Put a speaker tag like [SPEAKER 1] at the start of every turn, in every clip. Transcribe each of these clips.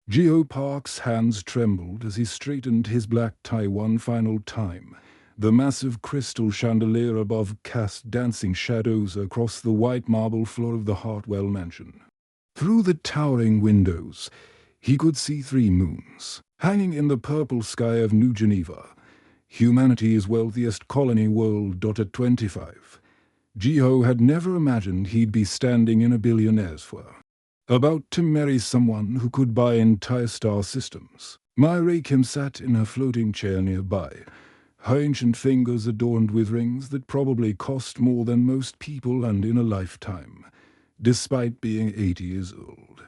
[SPEAKER 1] Geo Park's hands trembled as he straightened his black tie one final time. The massive crystal chandelier above cast dancing shadows across the white marble floor of the Hartwell mansion. Through the towering windows, he could see 3 moons, hanging in the purple sky of New Geneva, humanity's wealthiest colony world. At 25, Geo had never imagined he'd be standing in a billionaire's fur, about to marry someone who could buy entire star systems. Myra Kim sat in her floating chair nearby, her ancient fingers adorned with rings that probably cost more than most people and in a lifetime, despite being 80 years old.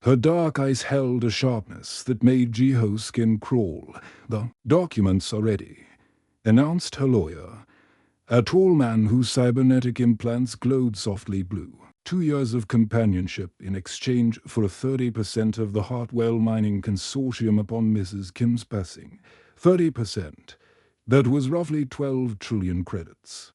[SPEAKER 1] Her dark eyes held a sharpness that made Jiho's skin crawl. "The documents are ready," announced her lawyer, a tall man whose cybernetic implants glowed softly blue. 2 years of companionship in exchange for 30% of the Hartwell Mining Consortium upon Mrs. Kim's passing. 30%. That was roughly 12 trillion credits.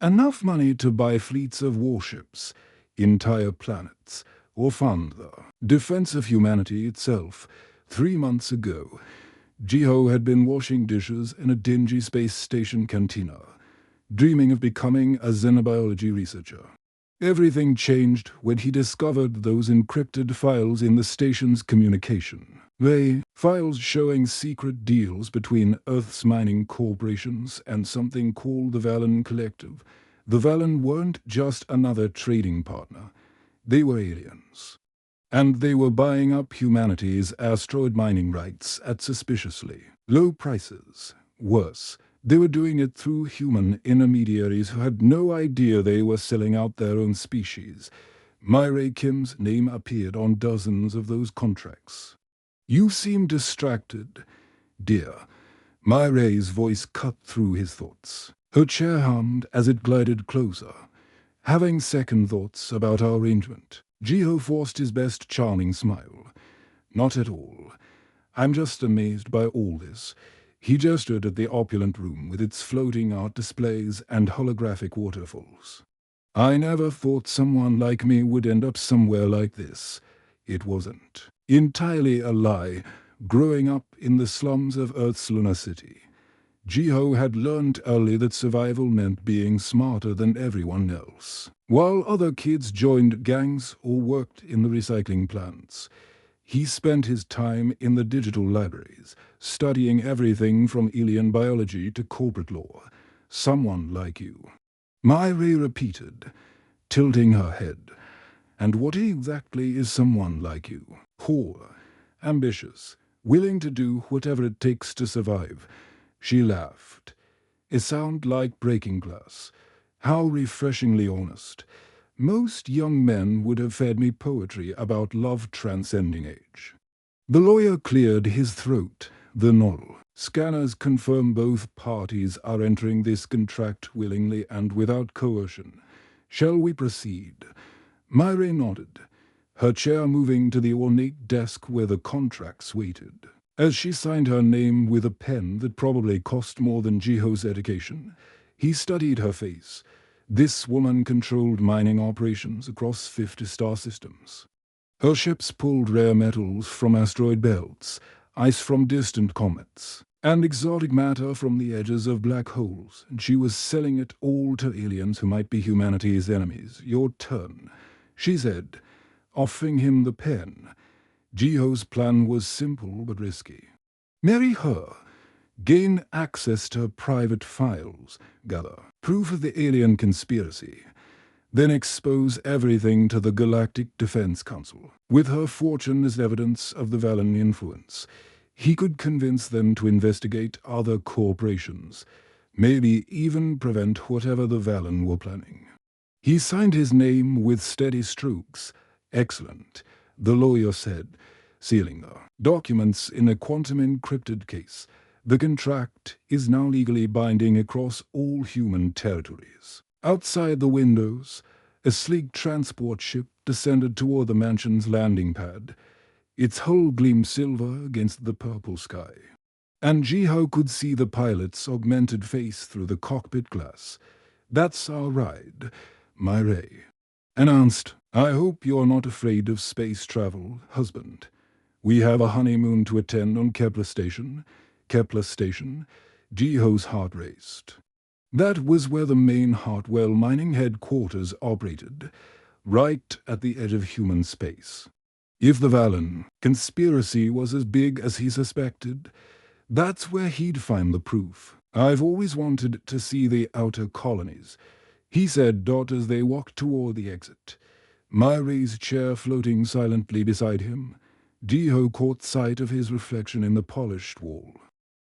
[SPEAKER 1] Enough money to buy fleets of warships, entire planets, or fund the defense of humanity itself. 3 months ago, Jiho had been washing dishes in a dingy space station cantina, dreaming of becoming a xenobiology researcher. Everything changed when he discovered those encrypted files in the station's communication. Files showing secret deals between Earth's mining corporations and something called the Valen Collective. The Valen weren't just another trading partner. They were aliens. And they were buying up humanity's asteroid mining rights at suspiciously low prices. Worse, they were doing it through human intermediaries who had no idea they were selling out their own species. Myra Kim's name appeared on dozens of those contracts. "You seem distracted, dear." Myra's voice cut through his thoughts. Her chair hummed as it glided closer. "Having second thoughts about our arrangement." Jiho forced his best charming smile. "Not at all. I'm just amazed by all this." He gestured at the opulent room with its floating art displays and holographic waterfalls. "I never thought someone like me would end up somewhere like this." It wasn't entirely a lie. Growing up in the slums of Earth's lunar city, Jiho had learned early that survival meant being smarter than everyone else. While other kids joined gangs or worked in the recycling plants, he spent his time in the digital libraries, studying everything from alien biology to corporate law. "Someone like you," Myra repeated, tilting her head. "And what exactly is someone like you?" "Poor, ambitious, willing to do whatever it takes to survive." She laughed. "A sound like breaking glass. How refreshingly honest. Most young men would have fed me poetry about love transcending age." The lawyer cleared his throat. "The null. Scanners confirm both parties are entering this contract willingly and without coercion. Shall we proceed?" Myra nodded, her chair moving to the ornate desk where the contracts waited. As she signed her name with a pen that probably cost more than Jiho's education, he studied her face. This woman controlled mining operations across 50 star systems. Her ships pulled rare metals from asteroid belts, ice from distant comets, and exotic matter from the edges of black holes, and she was selling it all to aliens who might be humanity's enemies. "Your turn," she said, offering him the pen. Jiho's plan was simple but risky. Marry her, gain access to her private files, gather proof of the alien conspiracy, then expose everything to the Galactic Defense Council. With her fortune as evidence of the Valen influence, he could convince them to investigate other corporations, maybe even prevent whatever the Valen were planning. He signed his name with steady strokes. "Excellent," the lawyer said, sealing the documents in a quantum-encrypted case. "The contract is now legally binding across all human territories." Outside the windows, a sleek transport ship descended toward the mansion's landing pad. Its hull gleamed silver against the purple sky, and Jiho could see the pilot's augmented face through the cockpit glass. "That's our ride," Myra announced. "I hope you're not afraid of space travel, husband." We have a honeymoon to attend on Kepler Station. Kepler Station. Jiho's heart raced. That was where the main Hartwell mining headquarters operated, right at the edge of human space. If the Valen conspiracy was as big as he suspected, that's where he'd find the proof. I've always wanted to see the outer colonies, he said as they walked toward the exit. Myrie's chair floating silently beside him, Jiho caught sight of his reflection in the polished wall.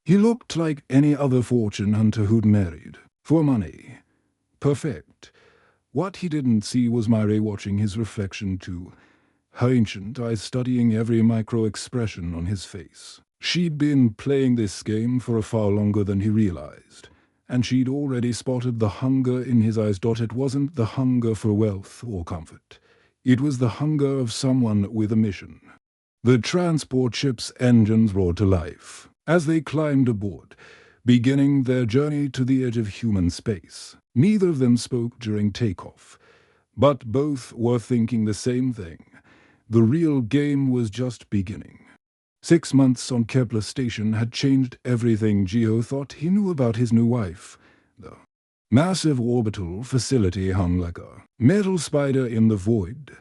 [SPEAKER 1] He looked like any other fortune hunter who'd married. For money. Perfect. What he didn't see was Myrie watching his reflection too, her ancient eyes studying every micro-expression on his face. She'd been playing this game for far longer than he realized, and she'd already spotted the hunger in his eyes. It wasn't the hunger for wealth or comfort. It was the hunger of someone with a mission. The transport ship's engines roared to life as they climbed aboard, beginning their journey to the edge of human space. Neither of them spoke during takeoff, but both were thinking the same thing. The real game was just beginning. 6 months on Kepler Station had changed everything Jiho thought he knew about his new wife. The massive orbital facility hung like a metal spider in the void,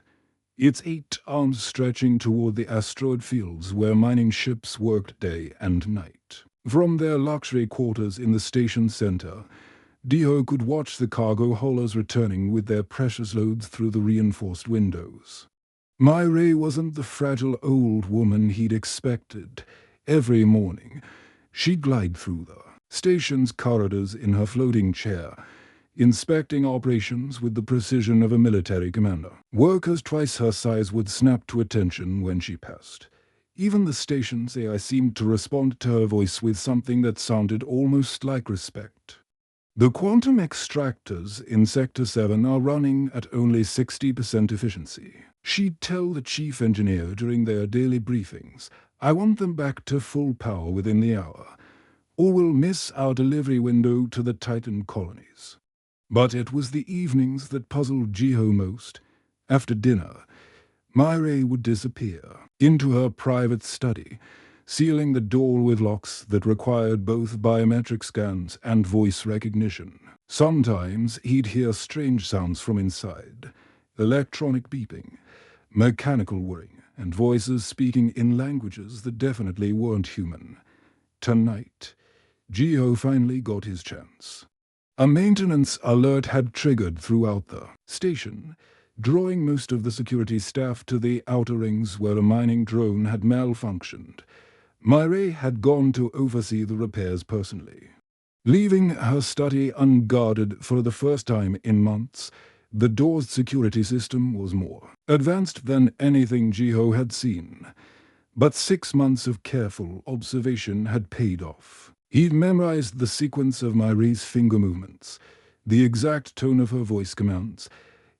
[SPEAKER 1] its 8 arms stretching toward the asteroid fields where mining ships worked day and night. From their luxury quarters in the station center, Jiho could watch the cargo haulers returning with their precious loads through the reinforced windows. Myrie wasn't the fragile old woman he'd expected. Every morning, she'd glide through the station's corridors in her floating chair, inspecting operations with the precision of a military commander. Workers twice her size would snap to attention when she passed. Even the station's AI seemed to respond to her voice with something that sounded almost like respect. The quantum extractors in Sector 7 are running at only 60% efficiency. She'd tell the chief engineer during their daily briefings, I want them back to full power within the hour, or we'll miss our delivery window to the Titan colonies. But it was the evenings that puzzled Jiho most. After dinner, Myrie would disappear into her private study, sealing the door with locks that required both biometric scans and voice recognition. Sometimes he'd hear strange sounds from inside, electronic beeping, mechanical whirring, and voices speaking in languages that definitely weren't human. Tonight, Jiho finally got his chance. A maintenance alert had triggered throughout the station, drawing most of the security staff to the outer rings where a mining drone had malfunctioned. Myrie had gone to oversee the repairs personally. Leaving her study unguarded for the first time in months, the door's security system was more advanced than anything Jiho had seen. But 6 months of careful observation had paid off. He'd memorized the sequence of Myrie's finger movements, the exact tone of her voice commands,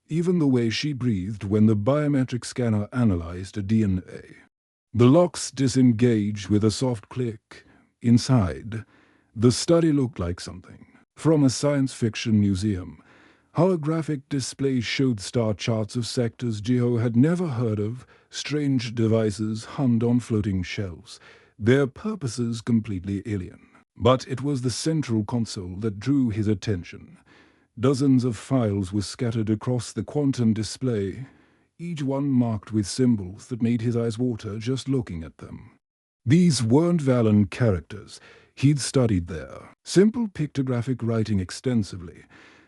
[SPEAKER 1] even the way she breathed when the biometric scanner analyzed a DNA. The locks disengaged with a soft click. Inside, the study looked like something from a science fiction museum. Holographic displays showed star charts of sectors Jiho had never heard of, strange devices hummed on floating shelves, their purposes completely alien. But it was the central console that drew his attention. Dozens of files were scattered across the quantum display, each one marked with symbols that made his eyes water just looking at them. These weren't Valen characters he'd studied there. Simple pictographic writing extensively.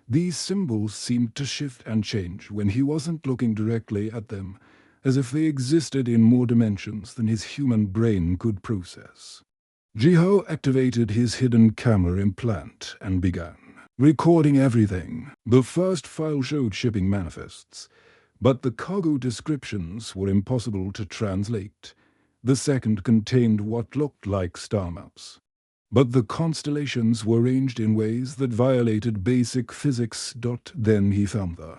[SPEAKER 1] These symbols seemed to shift and change when he wasn't looking directly at them, as if they existed in more dimensions than his human brain could process. Jiho activated his hidden camera implant and began recording everything. The first file showed shipping manifests, but the cargo descriptions were impossible to translate. The second contained what looked like star maps, but the constellations were arranged in ways that violated basic physics. Then he found the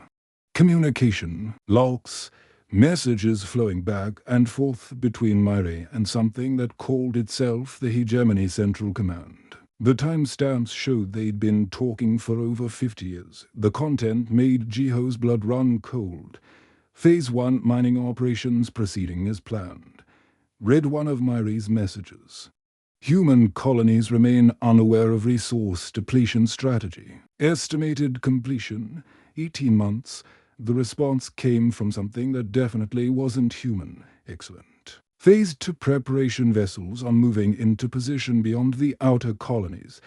[SPEAKER 1] communication logs, messages flowing back and forth between Myrie and something that called itself the Hegemony Central Command. The timestamps showed they'd been talking for over 50 years. The content made Jiho's blood run cold. Phase 1 mining operations proceeding as planned. read one of Myrie's messages. Human colonies remain unaware of resource depletion strategy. Estimated completion, 18 months. The response came from something that definitely wasn't human. Excellent. Phase 2 preparation vessels are moving into position beyond the outer colonies.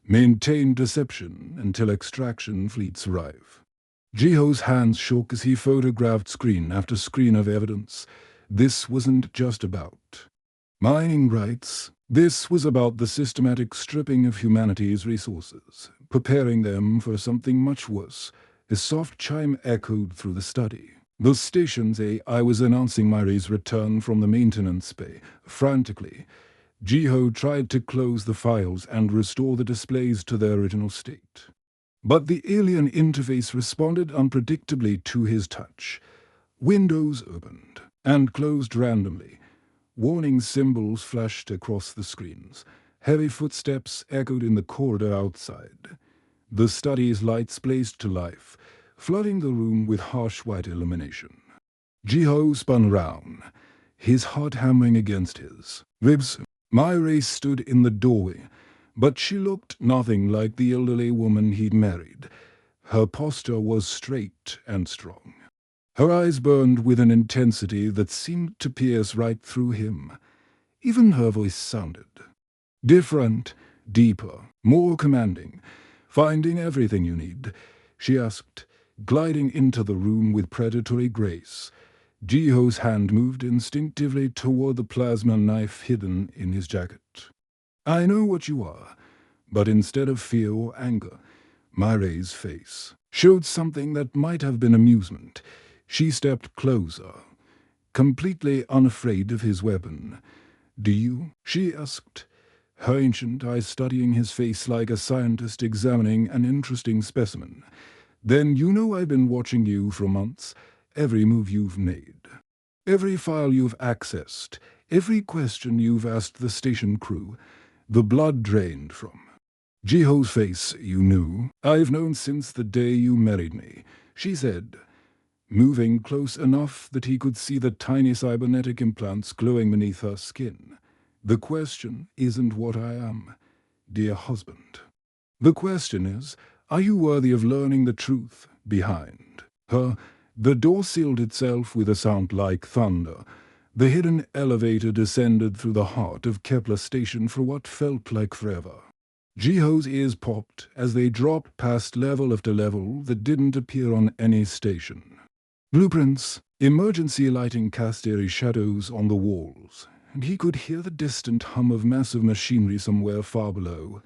[SPEAKER 1] Maintain deception until extraction fleets arrive. Jiho's hands shook as he photographed screen after screen of evidence. This wasn't just about mining rights. This was about the systematic stripping of humanity's resources, preparing them for something much worse. A soft chime echoed through the study. The station's AI was announcing Myrie's return from the maintenance bay. Frantically, Jiho tried to close the files and restore the displays to their original state. But the alien interface responded unpredictably to his touch. Windows opened and closed randomly. Warning symbols flashed across the screens. Heavy footsteps echoed in the corridor outside. The study's lights blazed to life, flooding the room with harsh white illumination. Jiho spun round, his heart hammering against his ribs. Myrie stood in the doorway, but she looked nothing like the elderly woman he'd married. Her posture was straight and strong. Her eyes burned with an intensity that seemed to pierce right through him. Even her voice sounded different, deeper, more commanding. "Finding everything you need?" she asked, gliding into the room with predatory grace. Jiho's hand moved instinctively toward the plasma knife hidden in his jacket. "I know what you are," but instead of fear or anger, Myrie's face showed something that might have been amusement. She stepped closer, completely unafraid of his weapon. "Do you?" she asked, her ancient eyes studying his face like a scientist examining an interesting specimen. "Then you know I've been watching you for months. Every move you've made, every file you've accessed, every question you've asked the station crew, the blood drained from Jiho's face, you knew. I've known since the day you married me," she said, moving close enough that he could see the tiny cybernetic implants glowing beneath her skin. "The question isn't what I am, dear husband. The question is, are you worthy of learning the truth behind her?" The door sealed itself with a sound like thunder. The hidden elevator descended through the heart of Kepler Station for what felt like forever. Jiho's ears popped as they dropped past level after level that didn't appear on any station. Blueprints, emergency lighting cast eerie shadows on the walls, and he could hear the distant hum of massive machinery somewhere far below.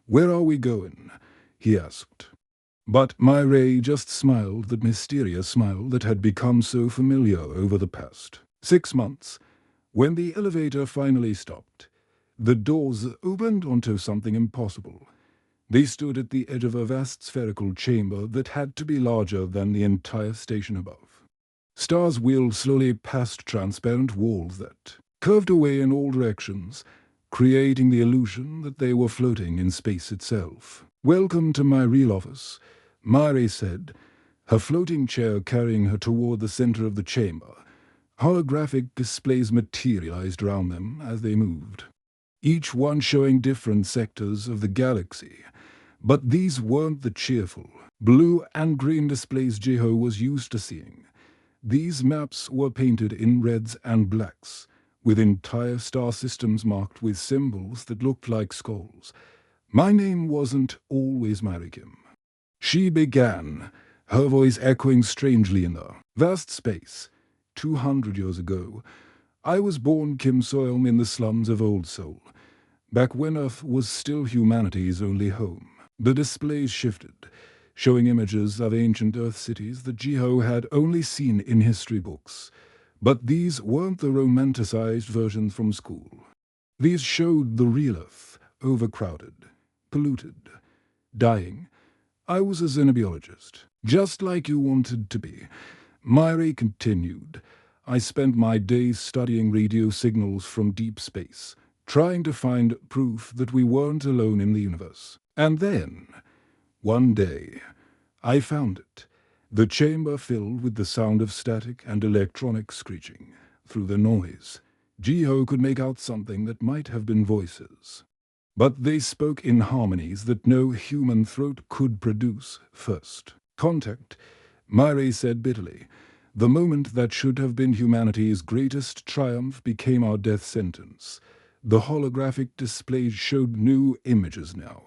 [SPEAKER 1] "Where are we going?" he asked. But Myrie just smiled, that mysterious smile that had become so familiar over the past 6 months. When the elevator finally stopped, the doors opened onto something impossible. They stood at the edge of a vast spherical chamber that had to be larger than the entire station above. Stars wheeled slowly past transparent walls that curved away in all directions, creating the illusion that they were floating in space itself. "Welcome to my real office," Myrie said, her floating chair carrying her toward the center of the chamber. Holographic displays materialized around them as they moved, each one showing different sectors of the galaxy. But these weren't the cheerful blue and green displays Jiho was used to seeing. These maps were painted in reds and blacks, with entire star systems marked with symbols that looked like skulls. "My name wasn't always Myrie Kim," she began, her voice echoing strangely in the vast space. 200 years ago, I was born Kim Soilm in the slums of Old Seoul, back when Earth was still humanity's only home. The displays shifted, showing images of ancient Earth cities that Jiho had only seen in history books. But these weren't the romanticized versions from school. These showed the real Earth, overcrowded, polluted, dying. "I was a xenobiologist, just like you wanted to be," Myrie continued. "I spent my days studying radio signals from deep space, trying to find proof that we weren't alone in the universe. And then, one day, I found it. The chamber filled with the sound of static and electronic screeching. Through the noise, Jiho could make out something that might have been voices. But they spoke in harmonies that no human throat could produce. First, contact, Myre said bitterly. The moment that should have been humanity's greatest triumph became our death sentence. The holographic displays showed new images now.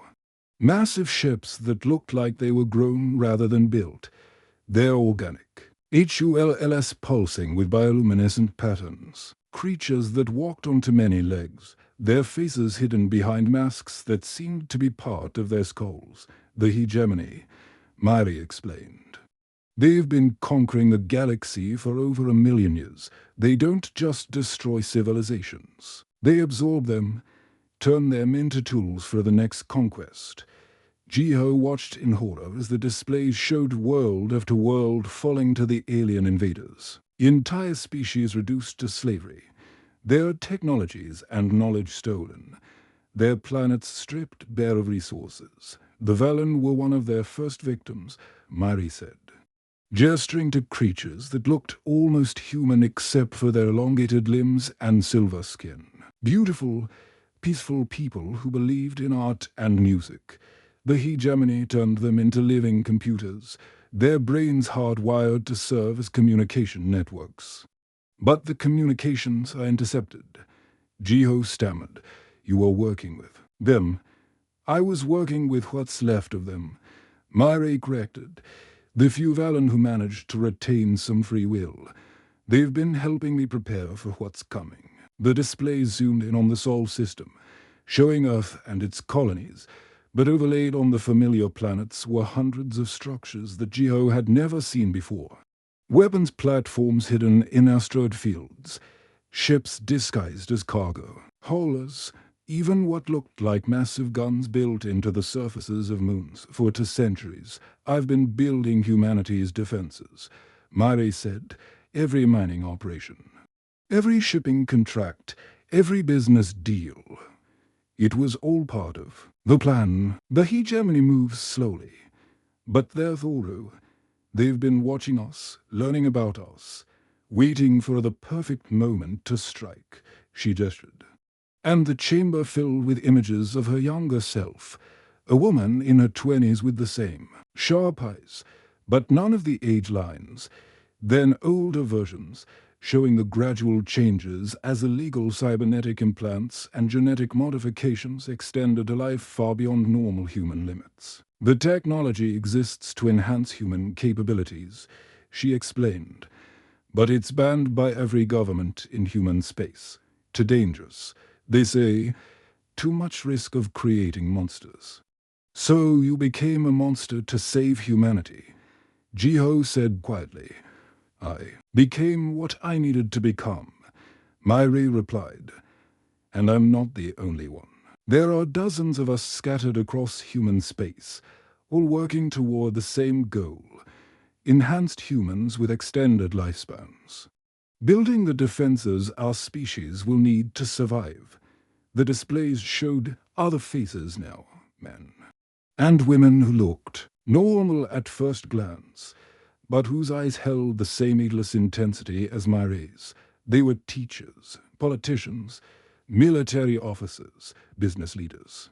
[SPEAKER 1] Massive ships that looked like they were grown rather than built. They're organic. HULLS pulsing with bioluminescent patterns. Creatures that walked onto many legs, their faces hidden behind masks that seemed to be part of their skulls. The hegemony, Myre explained. They've been conquering the galaxy for over 1,000,000 years. They don't just destroy civilizations. They absorb them, turn them into tools for the next conquest. Jiho watched in horror as the displays showed world after world falling to the alien invaders. Entire species reduced to slavery. Their technologies and knowledge stolen. Their planets stripped bare of resources. The Valen were one of their first victims, Myre said, gesturing to creatures that looked almost human except for their elongated limbs and silver skin. Beautiful, peaceful people who believed in art and music. The hegemony turned them into living computers, their brains hardwired to serve as communication networks. But the communications are intercepted. Jiho stammered. You are working with them. I was working with what's left of them. Myre corrected. The few Valen who managed to retain some free will. They've been helping me prepare for what's coming. The display zoomed in on the Sol system, showing Earth and its colonies, but overlaid on the familiar planets were hundreds of structures that Jiho had never seen before. Weapons platforms hidden in asteroid fields, ships disguised as cargo, haulers, even what looked like massive guns built into the surfaces of moons. For 2 centuries, I've been building humanity's defenses, Myre said. Every mining operation, every shipping contract, every business deal. It was all part of the plan. The hegemony moves slowly, but they're thorough. They've been watching us, learning about us, waiting for the perfect moment to strike, she gestured. And the chamber filled with images of her younger self, a woman in her 20s with the same sharp eyes, but none of the age lines. Then older versions, showing the gradual changes as illegal cybernetic implants and genetic modifications extended a life far beyond normal human limits. The technology exists to enhance human capabilities, she explained, but it's banned by every government in human space. Too dangerous, they say, too much risk of creating monsters. So you became a monster to save humanity, Jiho said quietly. I became what I needed to become, Myre replied. And I'm not the only one. There are dozens of us scattered across human space, all working toward the same goal, enhanced humans with extended lifespans. Building the defenses our species will need to survive. The displays showed other faces now, men and women who looked normal at first glance, but whose eyes held the same needless intensity as Myre's. They were teachers, politicians, military officers, business leaders.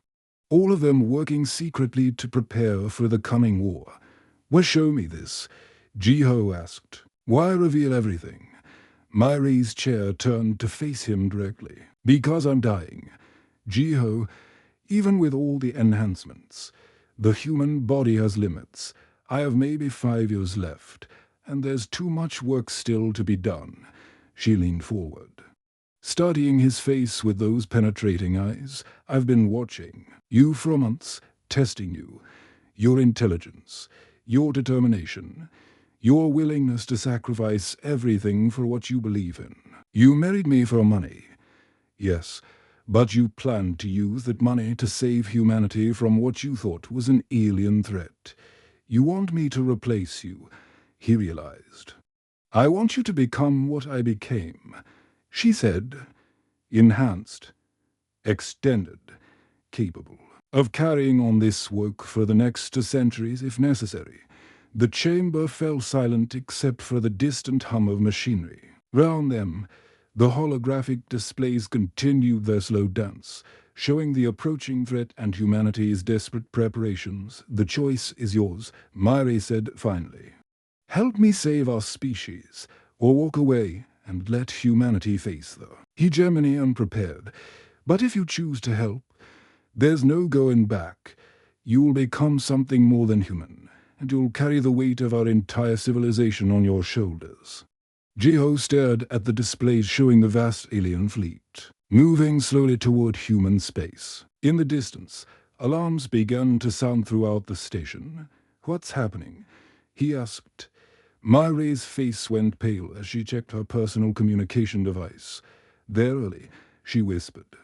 [SPEAKER 1] All of them working secretly to prepare for the coming war. Well, show me this, Jiho asked. Why reveal everything? Myre's chair turned to face him directly. Because I'm dying. Jiho, even with all the enhancements, the human body has limits. I have maybe 5 years left, and there's too much work still to be done. She leaned forward, studying his face with those penetrating eyes. I've been watching you for months, testing you, your intelligence, your determination, your willingness to sacrifice everything for what you believe in. You married me for money, yes, but you planned to use that money to save humanity from what you thought was an alien threat. You want me to replace you, he realized. I want you to become what I became, she said, enhanced, extended, capable of carrying on this work for the next 2 centuries if necessary. The chamber fell silent except for the distant hum of machinery. Round them, The holographic displays continued their slow dance, showing the approaching threat and humanity's desperate preparations. "The choice is yours," Myri said finally. "Help me save our species, or walk away and let humanity face the hegemony unprepared. But if you choose to help, there's no going back. You'll become something more than human, and you'll carry the weight of our entire civilization on your shoulders." Jiho stared at the displays showing the vast alien fleet, moving slowly toward human space. In the distance, alarms began to sound throughout the station. "What's happening?" he asked. Myri's face went pale as she checked her personal communication device. "Verily," she whispered.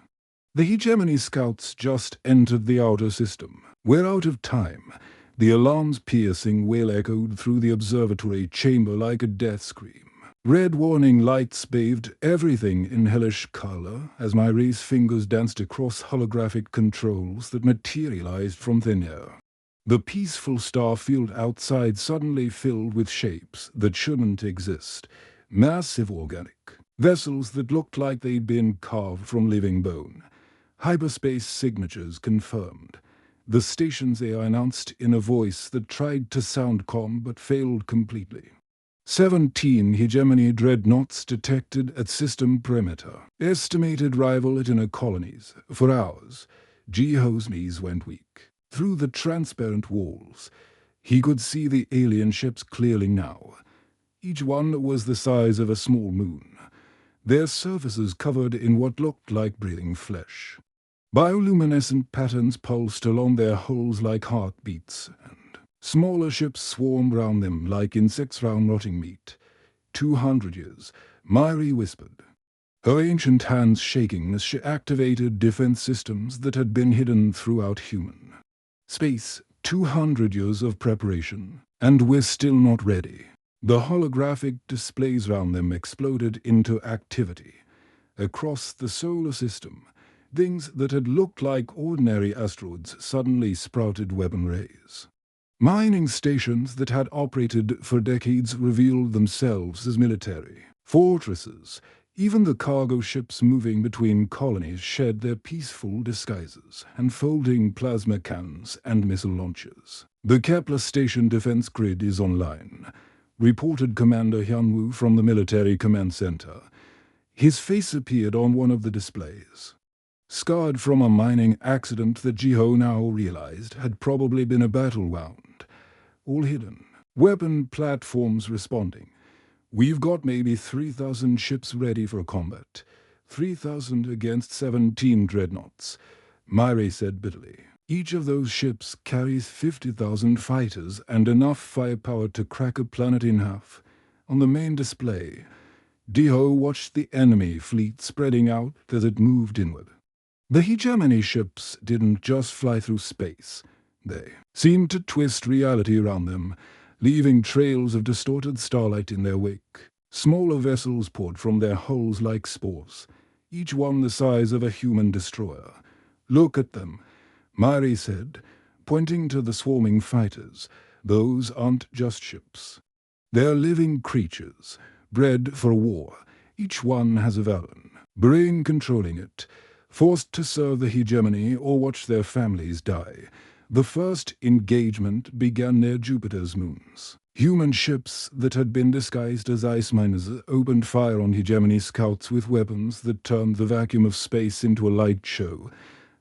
[SPEAKER 1] "The hegemony scouts just entered the outer system. We're out of time." The alarm's piercing wail echoed through the observatory chamber like a death scream. Red warning lights bathed everything in hellish color as Myri's fingers danced across holographic controls that materialized from thin air. The peaceful star field outside suddenly filled with shapes that shouldn't exist. Massive organic vessels that looked like they'd been carved from living bone. Hyperspace signatures confirmed. The station's AI announced in a voice that tried to sound calm but failed completely. 17 hegemony dreadnoughts detected at system perimeter. Estimated rival at inner colonies. For hours, Jiho's knees went weak. Through the transparent walls, he could see the alien ships clearly now. Each one was the size of a small moon, their surfaces covered in what looked like breathing flesh. Bioluminescent patterns pulsed along their hulls like heartbeats, and smaller ships swarmed round them like insects round rotting meat. 200 years, Myri whispered, her ancient hands shaking as she activated defense systems that had been hidden throughout human space. 200 years of preparation, and we're still not ready. The holographic displays round them exploded into activity. Across the solar system, things that had looked like ordinary asteroids suddenly sprouted weapon rays. Mining stations that had operated for decades revealed themselves as military fortresses. Even the cargo ships moving between colonies shed their peaceful disguises, unfolding plasma cannons and missile launchers. "The Kepler station defense grid is online," reported Commander Hyunwoo from the military command center. His face appeared on one of the displays. Scarred from a mining accident that Jiho now realized had probably been a battle wound. All hidden. Weapon platforms responding. "We've got maybe 3,000 ships ready for combat. 3,000 against 17 dreadnoughts," Myri said bitterly. "Each of those ships carries 50,000 fighters and enough firepower to crack a planet in half." On the main display, Jiho watched the enemy fleet spreading out as it moved inward. The hegemony ships didn't just fly through space. They seemed to twist reality around them, leaving trails of distorted starlight in their wake. Smaller vessels poured from their hulls like spores, each one the size of a human destroyer. "Look at them," Myri said, pointing to the swarming fighters. "Those aren't just ships. They're living creatures, bred for war. Each one has a Valen, brain controlling it, forced to serve the hegemony or watch their families die." The first engagement began near Jupiter's moons. Human ships that had been disguised as ice miners opened fire on hegemony scouts with weapons that turned the vacuum of space into a light show.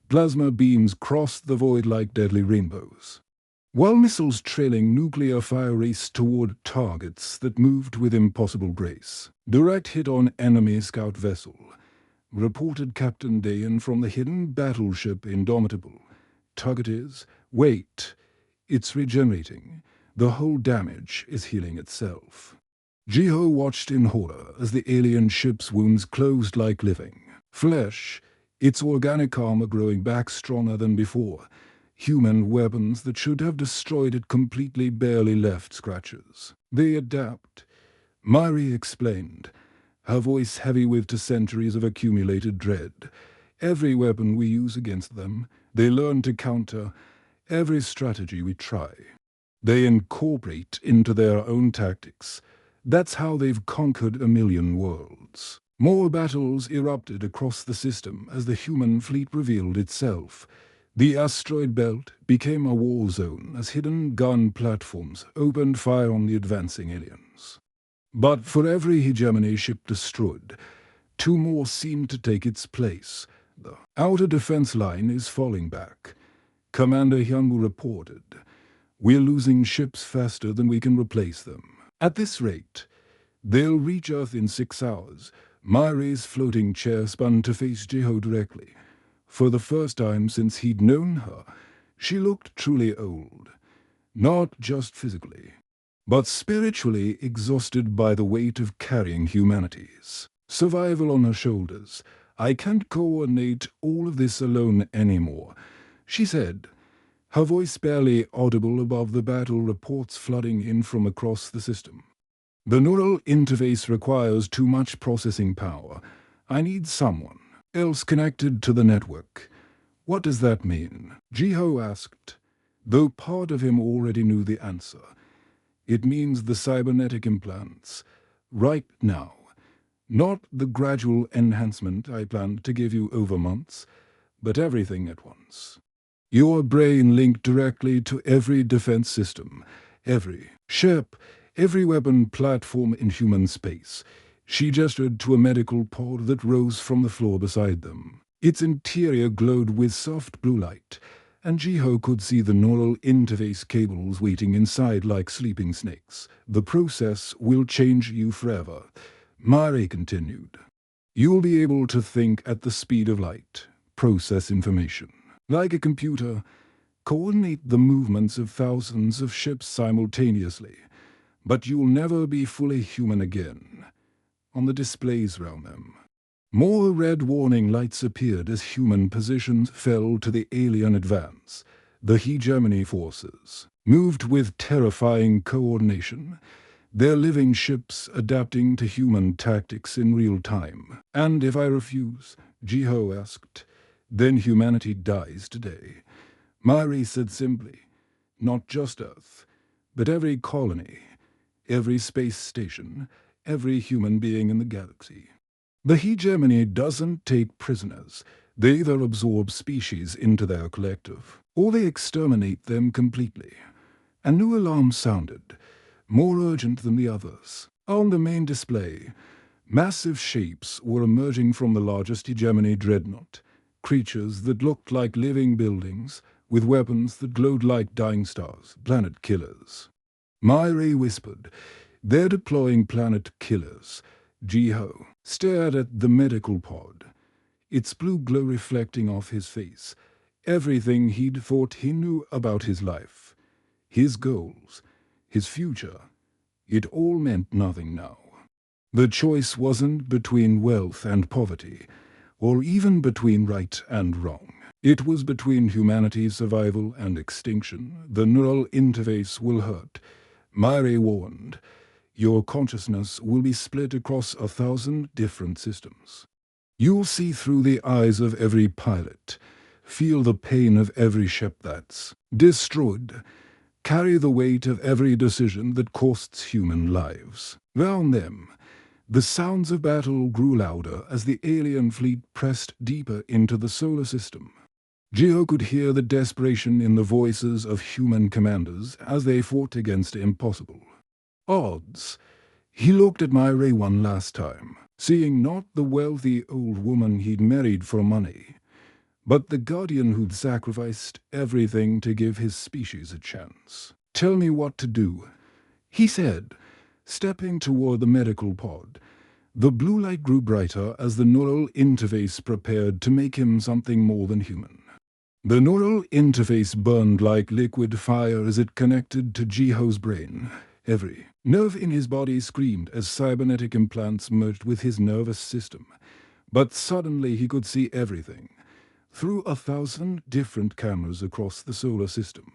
[SPEAKER 1] Plasma beams crossed the void like deadly rainbows, while missiles trailing nuclear fire raced toward targets that moved with impossible grace. "Direct hit on enemy scout vessel," reported Captain Dayan from the hidden battleship Indomitable. "Target is... wait. It's regenerating. The whole damage is healing itself." Jiho watched in horror as the alien ship's wounds closed like living flesh, its organic armor growing back stronger than before. Human weapons that should have destroyed it completely barely left scratches. "They adapt," Myri explained, her voice heavy with centuries of accumulated dread. "Every weapon we use against them, they learn to counter. Every strategy we try, they incorporate into their own tactics. That's how they've conquered a million worlds." More battles erupted across the system as the human fleet revealed itself. The asteroid belt became a war zone as hidden gun platforms opened fire on the advancing aliens. But for every hegemony ship destroyed, two more seemed to take its place. The outer defense line is falling back. Commander Hyunwoo reported, "We're losing ships faster than we can replace them. At this rate, they'll reach Earth in 6 hours." Myri's floating chair spun to face Jiho directly. For the first time since he'd known her, she looked truly old. Not just physically, but spiritually exhausted by the weight of carrying humanity's survival on her shoulders. "I can't coordinate all of this alone anymore," she said, her voice barely audible above the battle reports flooding in from across the system. "The neural interface requires too much processing power. I need someone else connected to the network." "What does that mean?" Jiho asked, though part of him already knew the answer. "It means the cybernetic implants. Right now. Not the gradual enhancement I planned to give you over months, but everything at once. Your brain linked directly to every defense system, every ship, every weapon platform in human space." She gestured to a medical pod that rose from the floor beside them. Its interior glowed with soft blue light, and Jiho could see the neural interface cables waiting inside like sleeping snakes. "The process will change you forever," Mari continued. "You'll be able to think at the speed of light, process information like a computer, coordinate the movements of thousands of ships simultaneously, but you'll never be fully human again." On the displays around them, more red warning lights appeared as human positions fell to the alien advance. The hegemony forces moved with terrifying coordination, their living ships adapting to human tactics in real time. "And if I refuse?" Jiho asked. "Then humanity dies today," Mari said simply. "Not just Earth, but every colony, every space station, every human being in the galaxy. The hegemony doesn't take prisoners. They either absorb species into their collective, or they exterminate them completely." A new alarm sounded, more urgent than the others. On the main display, massive shapes were emerging from the largest hegemony dreadnought, creatures that looked like living buildings, with weapons that glowed like dying stars, planet killers. Myri whispered, "They're deploying planet killers." Jiho stared at the medical pod, its blue glow reflecting off his face. Everything he'd thought he knew about his life, his goals, his future, it all meant nothing now. The choice wasn't between wealth and poverty, or even between right and wrong. It was between humanity's survival and extinction. "The neural interface will hurt," Myri warned. "Your consciousness will be split across 1,000 different systems. You'll see through the eyes of every pilot, feel the pain of every ship that's destroyed, carry the weight of every decision that costs human lives." Round them, the sounds of battle grew louder as the alien fleet pressed deeper into the solar system. Jiho could hear the desperation in the voices of human commanders as they fought against the impossible. Odds. He looked at Myri one last time, seeing not the wealthy old woman he'd married for money, but the guardian who'd sacrificed everything to give his species a chance. "Tell me what to do," he said, stepping toward the medical pod. The blue light grew brighter as the neural interface prepared to make him something more than human. The neural interface burned like liquid fire as it connected to Jiho's brain. Every nerve in his body screamed as cybernetic implants merged with his nervous system. But suddenly he could see everything, through 1,000 different cameras across the solar system.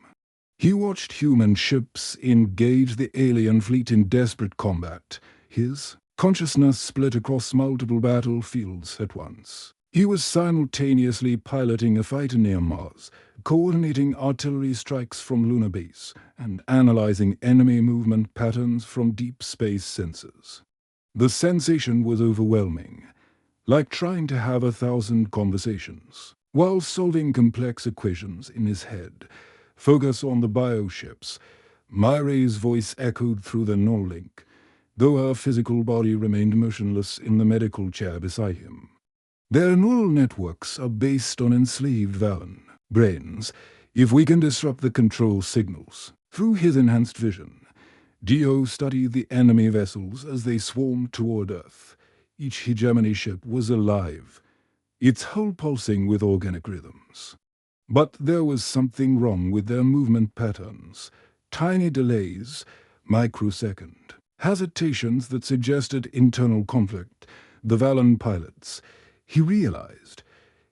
[SPEAKER 1] He watched human ships engage the alien fleet in desperate combat. His consciousness split across multiple battlefields at once. He was simultaneously piloting a fighter near Mars, coordinating artillery strikes from lunar base, and analyzing enemy movement patterns from deep space sensors. The sensation was overwhelming. like trying to have 1,000 conversations, while solving complex equations in his head. Focus on the bioships. Maire's voice echoed through the null link, though her physical body remained motionless in the medical chair beside him. Their neural networks are based on enslaved Valen brains. If we can disrupt the control signals, through his enhanced vision, Dio studied the enemy vessels as they swarmed toward Earth. Each hegemony ship was alive, its hull pulsing with organic rhythms. But there was something wrong with their movement patterns. Tiny delays, microsecond, hesitations that suggested internal conflict. The Valen pilots, he realized,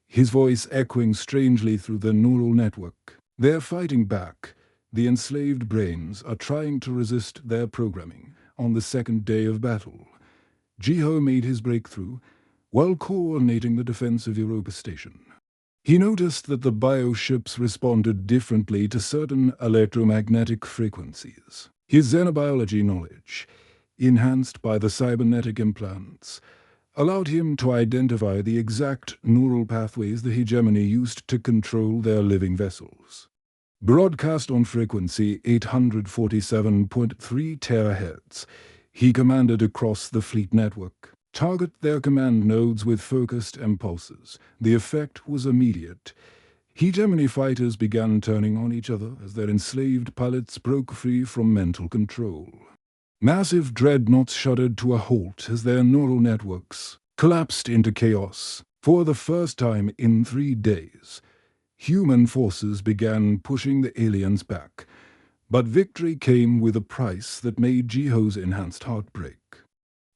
[SPEAKER 1] his voice echoing strangely through the neural network. They're fighting back. The enslaved brains are trying to resist their programming on the second day of battle. Jiho made his breakthrough while coordinating the defense of Europa Station. He noticed that the bioships responded differently to certain electromagnetic frequencies. His xenobiology knowledge, enhanced by the cybernetic implants, allowed him to identify the exact neural pathways the hegemony used to control their living vessels. Broadcast on frequency 847.3 terahertz, he commanded across the fleet network. Target their command nodes with focused impulses. The effect was immediate. Hegemony fighters began turning on each other as their enslaved pilots broke free from mental control. Massive dreadnoughts shuddered to a halt as their neural networks collapsed into chaos. For the first time in 3 days, human forces began pushing the aliens back. But victory came with a price that made Jiho's enhanced heart break.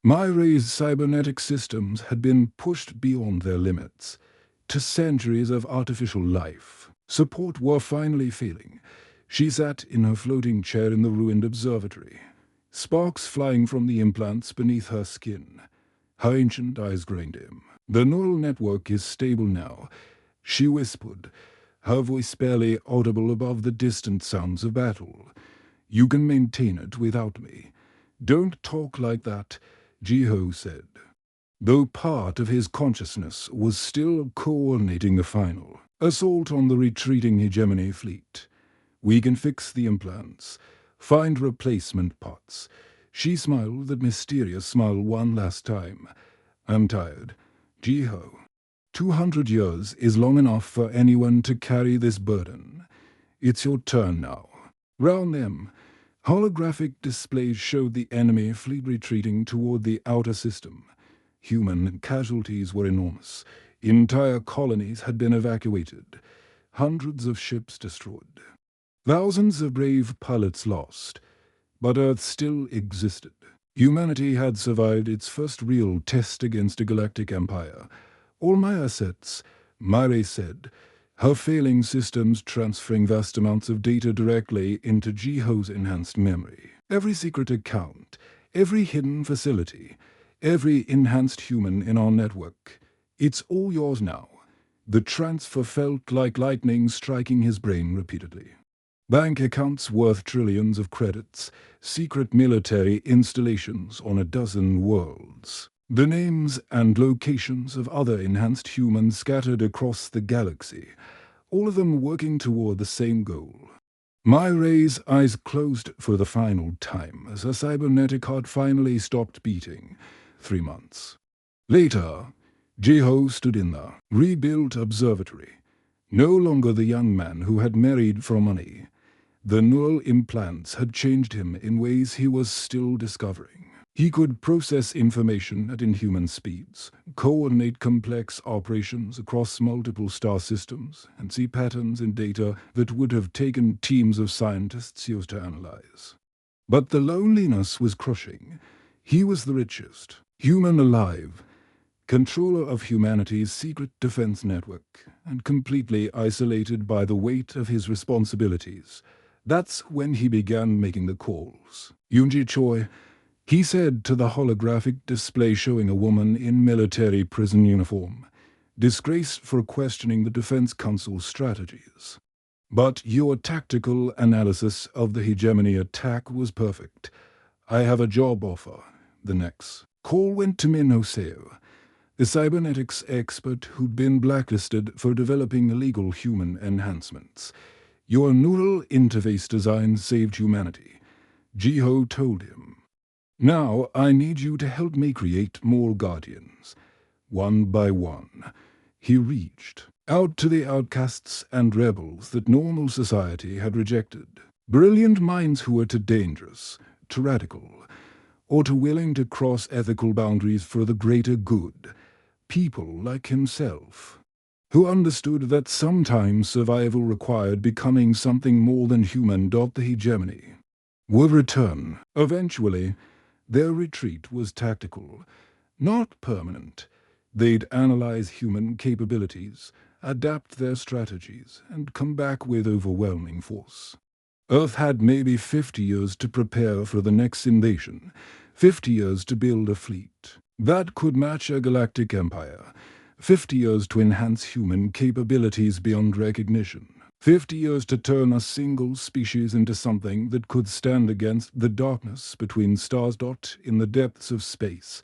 [SPEAKER 1] Maire's cybernetic systems had been pushed beyond their limits. To centuries of artificial life, support were finally failing. She sat in her floating chair in the ruined observatory, sparks flying from the implants beneath her skin. Her ancient eyes grayed dim. The neural network is stable now, she whispered, her voice barely audible above the distant sounds of battle. You can maintain it without me. Don't talk like that, Jiho said, though part of his consciousness was still coordinating the final assault on the retreating hegemony fleet. We can fix the implants, find replacement parts. She smiled that mysterious smile one last time. I'm tired, Jiho. 200 years is long enough for anyone to carry this burden. It's your turn now. Round them, holographic displays showed the enemy fleet retreating toward the outer system. Human casualties were enormous. Entire colonies had been evacuated. Hundreds of ships destroyed. Thousands of brave pilots lost. But Earth still existed. Humanity had survived its first real test against a galactic empire. All my assets, Maire said, her failing systems transferring vast amounts of data directly into Jiho's enhanced memory. Every secret account, every hidden facility, every enhanced human in our network. It's all yours now. The transfer felt like lightning striking his brain repeatedly. Bank accounts worth trillions of credits, secret military installations on a dozen worlds. The names and locations of other enhanced humans scattered across the galaxy, all of them working toward the same goal. Maire's eyes closed for the final time as her cybernetic heart finally stopped beating. 3 months. Later, Jiho stood in the rebuilt observatory, no longer the young man who had married for money. The neural implants had changed him in ways he was still discovering. He could process information at inhuman speeds, coordinate complex operations across multiple star systems, and see patterns in data that would have taken teams of scientists years to analyze. But the loneliness was crushing. He was the richest, human alive, controller of humanity's secret defense network, and completely isolated by the weight of his responsibilities. That's when he began making the calls. Yoonji Choi, he said to the holographic display showing a woman in military prison uniform, disgraced for questioning the Defense Council's strategies. But your tactical analysis of the hegemony attack was perfect. I have a job offer. The next call went to Min Hoseo. a cybernetics expert who'd been blacklisted for developing illegal human enhancements. Your neural interface design saved humanity, Jiho told him. Now I need you to help me create more guardians. One by one, he reached out to the outcasts and rebels that normal society had rejected. Brilliant minds who were too dangerous, too radical, or too willing to cross ethical boundaries for the greater good. People like himself, who understood that sometimes survival required becoming something more than human. The hegemony would return. Eventually, their retreat was tactical, not permanent. They'd analyze human capabilities, adapt their strategies, and come back with overwhelming force. Earth had maybe 50 years to prepare for the next invasion, 50 years to build a fleet that could match a galactic empire, 50 years to enhance human capabilities beyond recognition, 50 years to turn a single species into something that could stand against the darkness between stars. In the depths of space,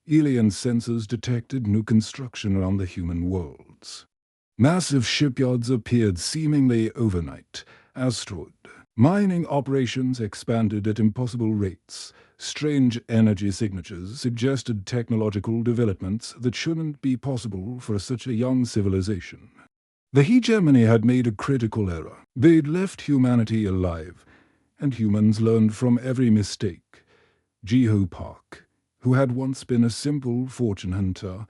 [SPEAKER 1] alien sensors detected new construction around the human worlds. Massive shipyards appeared seemingly overnight. Asteroid mining operations expanded at impossible rates. Strange energy signatures suggested technological developments that shouldn't be possible for such a young civilization. The hegemony had made a critical error. They'd left humanity alive, and humans learned from every mistake. Jiho Park, who had once been a simple fortune hunter,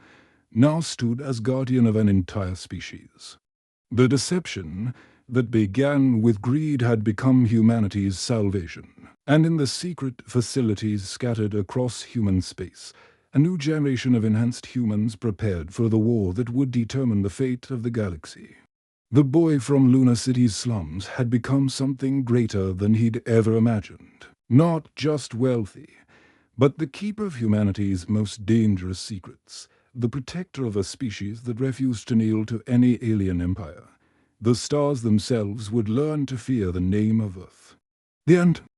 [SPEAKER 1] now stood as guardian of an entire species. The deception that began with greed had become humanity's salvation, and in the secret facilities scattered across human space, a new generation of enhanced humans prepared for the war that would determine the fate of the galaxy. The boy from Luna City's slums had become something greater than he'd ever imagined. Not just wealthy, but the keeper of humanity's most dangerous secrets, the protector of a species that refused to kneel to any alien empire. The stars themselves would learn to fear the name of Earth. The end.